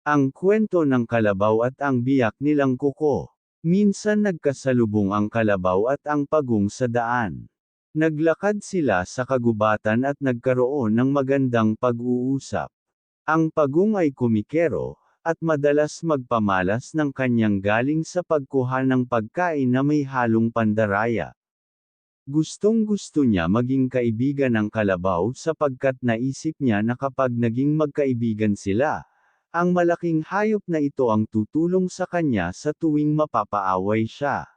Ang kwento ng kalabaw at ang biyak nilang kuko. Minsan nagkasalubong ang kalabaw at ang pagong sa daan. Naglakad sila sa kagubatan at nagkaroon ng magandang pag-uusap. Ang pagong ay kumikero, at madalas magpamalas ng kanyang galing sa pagkuha ng pagkain na may halong pandaraya. Gustong-gusto niya maging kaibigan ng kalabaw sapagkat naisip niya na kapag naging magkaibigan sila, ang malaking hayop na ito ang tutulong sa kanya sa tuwing mapapaaway siya.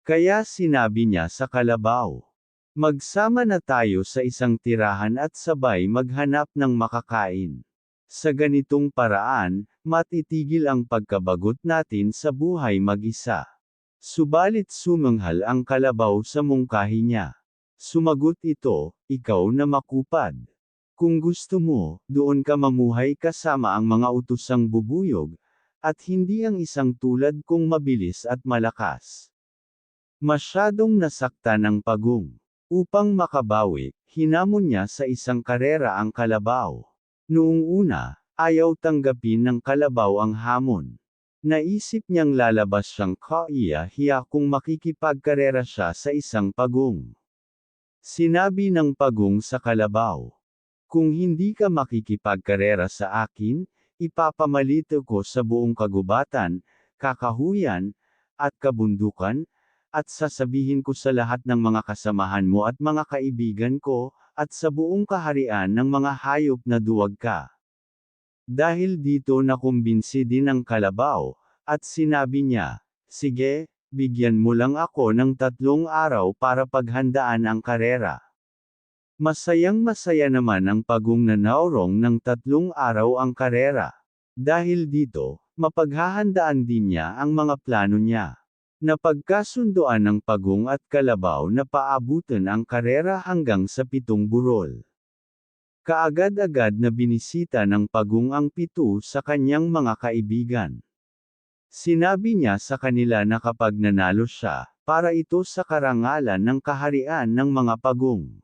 Kaya sinabi niya sa kalabaw, "Magsama na tayo sa isang tirahan at sabay maghanap ng makakain. Sa ganitong paraan, matitigil ang pagkabagot natin sa buhay mag-isa." Subalit sumanghal ang kalabaw sa mungkahi niya. Sumagot ito, "Ikaw na makupad. Kung gusto mo, doon ka mamuhay kasama ang mga utosang bubuyog, at hindi ang isang tulad kong mabilis at malakas." Masyadong nasaktan ng pagong. Upang makabawi, hinamon niya sa isang karera ang kalabaw. Noong una, ayaw tanggapin ng kalabaw ang hamon. Naisip niyang lalabas siyang kaiya-hiya kung makikipagkarera siya sa isang pagong. Sinabi ng pagong sa kalabaw, "Kung hindi ka makikipagkarera sa akin, ipapamalito ko sa buong kagubatan, kakahuyan, at kabundukan, at sasabihin ko sa lahat ng mga kasamahan mo at mga kaibigan ko, at sa buong kaharian ng mga hayop na duwag ka." Dahil dito nakumbinsi din ang kalabaw, at sinabi niya, "Sige, bigyan mo lang ako ng 3 araw para paghandaan ang karera." Masayang-masaya naman ang pagong na naurong ng 3 araw ang karera. Dahil dito, mapaghahandaan din niya ang mga plano niya. Napagkasunduan ng pagong at kalabaw na paabutan ang karera hanggang sa 7 burol. Kaagad-agad na binisita ng pagong ang 7 sa kanyang mga kaibigan. Sinabi niya sa kanila na kapag nanalo siya, para ito sa karangalan ng kaharian ng mga pagong.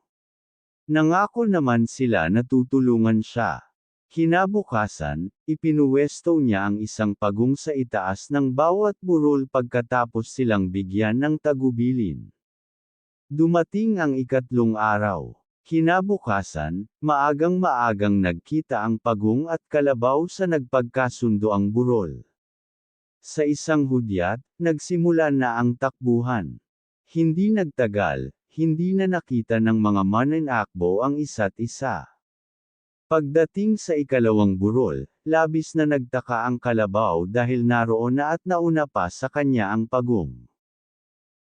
Nangako naman sila na tutulungan siya. Kinabukasan, ipinuwesto niya ang isang pagong sa itaas ng bawat burol pagkatapos silang bigyan ng tagubilin. Dumating ang 3 araw. Kinabukasan, maagang-maagang nagkita ang pagong at kalabaw sa nagpagkasundo ang burol. Sa isang hudyat, nagsimula na ang takbuhan. Hindi nagtagal, hindi na nakita ng mga mananakbo ang isa't isa. Pagdating sa 2 burol, labis na nagtaka ang kalabaw dahil naroon na at nauna pa sa kanya ang pagong.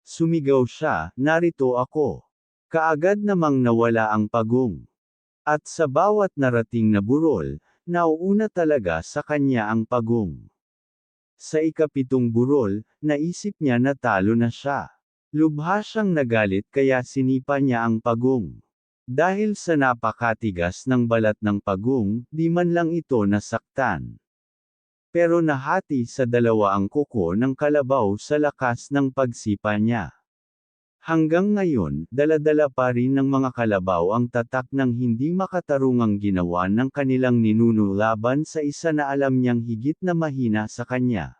Sumigaw siya, "Narito ako." Kaagad namang nawala ang pagong. At sa bawat narating na burol, nauuna talaga sa kanya ang pagong. Sa 7 burol, naisip niya na talo na siya. Lubha siyang nagalit kaya sinipa niya ang pagong. Dahil sa napakatigas ng balat ng pagong, di man lang ito nasaktan. Pero nahati sa 2 ang kuko ng kalabaw sa lakas ng pagsipa niya. Hanggang ngayon, dala-dala pa rin ng mga kalabaw ang tatak ng hindi makatarungang ginawa ng kanilang ninuno laban sa isa na alam niyang higit na mahina sa kanya.